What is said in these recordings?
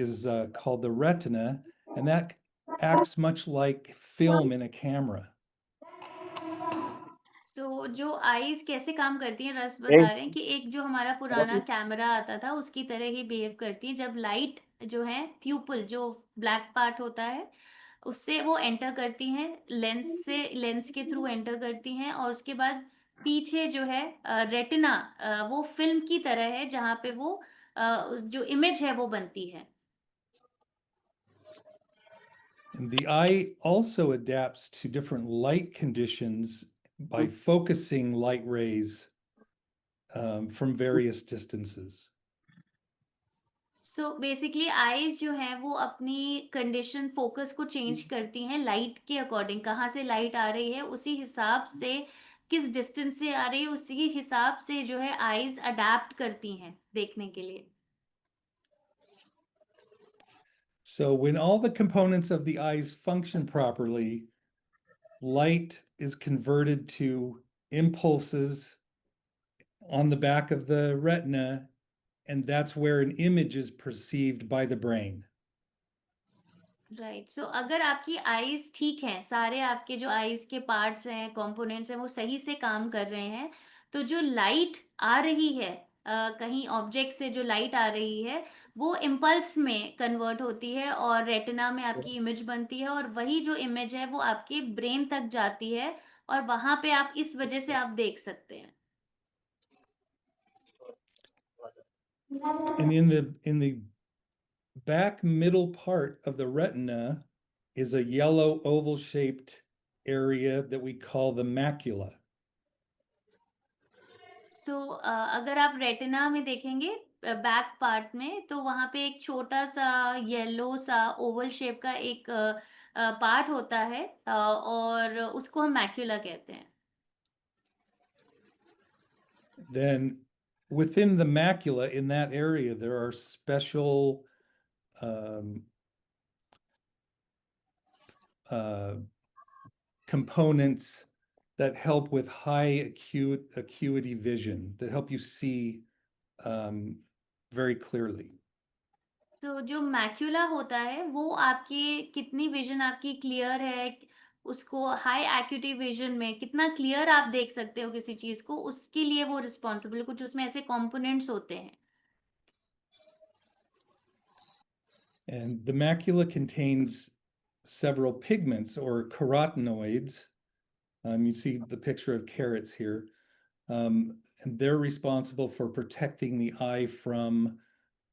is called the retina, and that acts much like film in a camera. जो eyes कैसे काम करती हैं, रस Hey. बता रहे हैं कि एक जो हमारा पुराना कैमरा आता था उसकी तरह ही बिहेव करती है। जब लाइट जो है प्यूपल जो ब्लैक पार्ट होता है उससे वो एंटर करती हैं, लेंस के थ्रू एंटर करती हैं और उसके बाद पीछे जो है रेटिना, वो फिल्म की तरह है जहाँ पे वो जो इमेज है वो बनती है। And the eye also adapts to different light conditions by focusing light rays from various distances. Basically eyes जो है वो अपनी कंडीशन फोकस को चेंज करती हैं लाइट के अकॉर्डिंग, कहाँ से लाइट आ रही है उसी हिसाब से, किस डिस्टेंस से आ रही है उसी हिसाब से जो है आईज अडेप्ट करती हैं देखने के लिए। So when all the components of the eyes function properly, light is converted to impulses on the back of the retina, and that's where an image is perceived by the brain. Right, अगर आपकी eyes ठीक हैं, सारे आपके जो eyes के parts हैं, components हैं, वो सही से काम कर रहे हैं, तो जो लाइट आ रही है, कहीं ऑब्जेक्ट से जो लाइट आ रही है वो इम्पल्स में कन्वर्ट होती है और रेटिना में आपकी इमेज बनती है और वही जो इमेज है वो आपके ब्रेन तक जाती है और वहां पे आप इस वजह से आप देख सकते हैं। And in the back middle part of the retina is a yellow oval shaped area that we call the macula. अगर आप रेटिना में देखेंगे बैक पार्ट में, तो वहां पे एक छोटा सा येलो सा ओवल शेप का एक पार्ट होता है, और उसको हम मैक्यूला कहते हैं। Then within the macula, in that area, there are special um, uh, components that help with high acuity vision, that help you see very clearly. तो जो मैक्यूला होता है वो आपकी कितनी विजन आपकी क्लियर है, उसको हाई एक्यूटी विजन में कितना क्लियर आप देख सकते हो किसी चीज को, उसके लिए वो रिस्पॉन्सिबल, कुछ उसमें ऐसे कंपोनेंट्स होते हैं। And the macula contains several pigments or carotenoids. You see the picture of carrots here. And they're responsible for protecting the eye from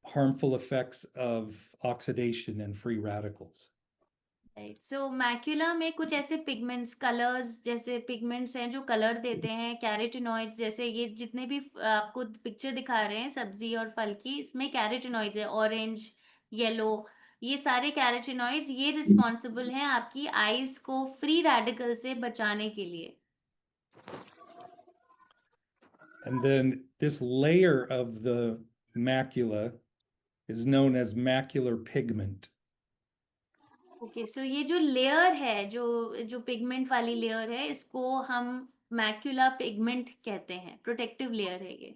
harmful effects of oxidation and free radicals. Right, macula में कुछ ऐसे pigments, colours जैसे pigments हैं जो colour देते हैं, carotenoids जैसे ये जितने भी आपको पिक्चर दिखा रहे हैं सब्जी और फल की, इसमें कैरोटिनॉइड्स है, ऑरेंज, येलो, ये सारे कैरोटिनॉइड्स ये रिस्पॉन्सिबल हैं आपकी आईज को फ्री रेडिकल से बचाने के लिए। And then this layer of the macula is known as macular pigment. Okay, ये जो लेयर है, जो जो पिगमेंट वाली लेयर है, इसको हम मैक्यूला पिगमेंट कहते हैं, प्रोटेक्टिव लेयर है ये।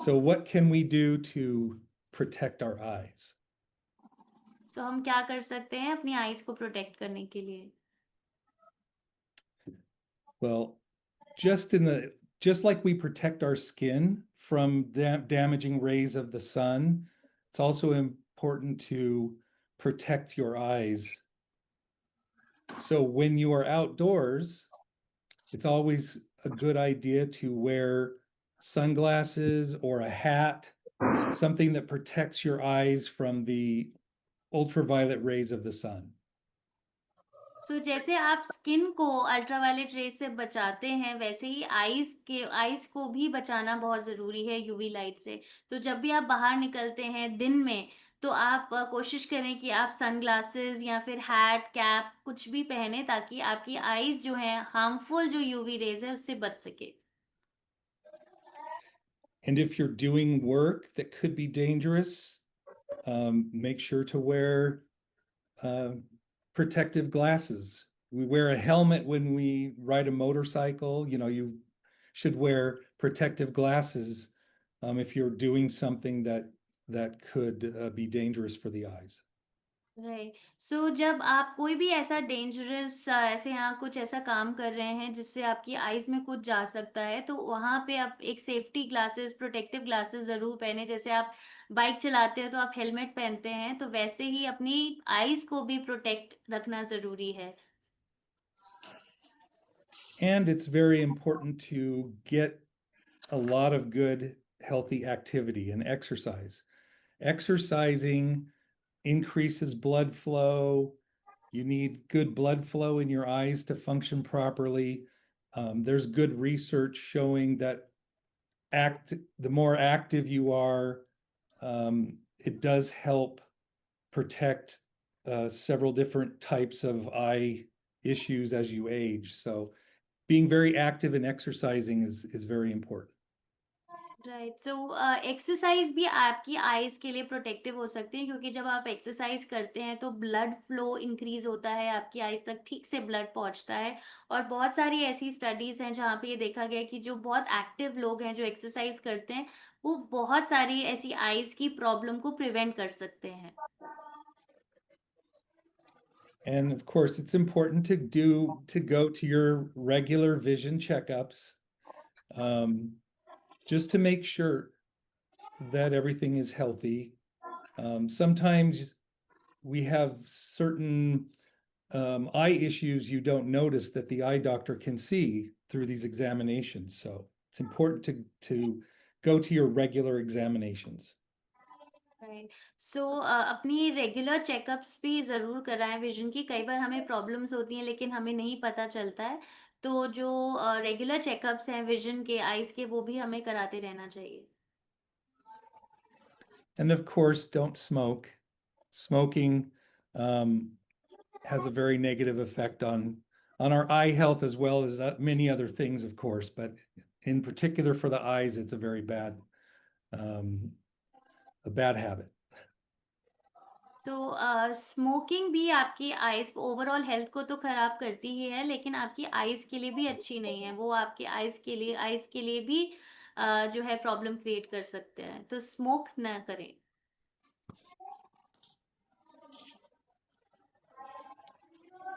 So what can we do to protect our eyes? हम क्या कर सकते हैं अपनी आईज को प्रोटेक्ट करने के लिए? Well, just like we protect our skin from damaging rays of the sun, it's also important to protect your eyes. So when you are outdoors, it's always a good idea to wear sunglasses or a hat, something that protects your eyes from the ultraviolet rays of the sun. जैसे आप skin को ultraviolet rays से बचाते हैं, वैसे ही eyes को भी बचाना बहुत जरूरी है यूवी लाइट से। तो जब भी आप बाहर निकलते हैं दिन में, तो आप कोशिश करें कि आप सनग्लासेस या फिर हैट, कैप कुछ भी पहने, ताकि आपकी आईज जो है हार्मफुल जो यूवी रेज है उससे बच सके। And if you're doing work that could be dangerous, make sure to wear protective glasses. We wear a helmet when we ride a motorcycle. You should wear protective glasses if you're doing something that could be dangerous for the eyes. Right. So जब आप कोई भी ऐसा dangerous ऐसे यहाँ कुछ ऐसा काम कर रहे हैं जिससे आपकी आईज में कुछ जा सकता है, तो वहां पे आप एक सेफ्टी ग्लासेस, प्रोटेक्टिव ग्लासेस जरूर पहने। जैसे आप बाइक चलाते हो तो आप हेलमेट पहनते हैं, तो वैसे ही अपनी आईज को भी प्रोटेक्ट रखना जरूरी है। And it's very important to get a lot of good, healthy activity and exercise. Exercising increases blood flow. You need good blood flow in your eyes to function properly. There's good research showing that the more active you are, it does help protect several different types of eye issues as you age. So being very active and exercising is very important. Right. So exercise भी आपकी eyes के लिए protective हो सकती है, क्योंकि जब आप एक्सरसाइज करते हैं तो ब्लड फ्लो इंक्रीज होता है, आपकी आईज तक ठीक से ब्लड पहुंचता है। और बहुत सारी ऐसी स्टडीज हैं जहाँ पे ये देखा गया है कि जो बहुत एक्टिव लोग हैं जो एक्सरसाइज करते हैं, वो बहुत सारी ऐसी आईज की प्रॉब्लम को प्रिवेंट कर सकते हैं। And of course, it's important to go to your regular vision checkups, just to make sure that everything is healthy. Sometimes we have certain eye issues you don't notice that the eye doctor can see through these examinations. So it's important to go to your regular examinations. Right. So अपनी regular checkups भी ज़रूर कराएं vision की। कई बार हमें problems होती हैं लेकिन हमें नहीं पता चलता है। तो जो रेगुलर चेकअप्स हैं विजन के, आइज के, वो भी हमें कराते रहना चाहिए। And of course, don't smoke. Smoking um, has a very negative effect on our eye health as well as many other things, of course. But in particular for the eyes, it's um, a bad habit. So smoking भी आपकी eyes को, overall health को तो खराब करती ही है, लेकिन आपकी आइज के लिए भी अच्छी नहीं है। वो आपकी आइज के लिए भी जो है प्रॉब्लम क्रिएट कर सकते हैं। तो स्मोक ना करें।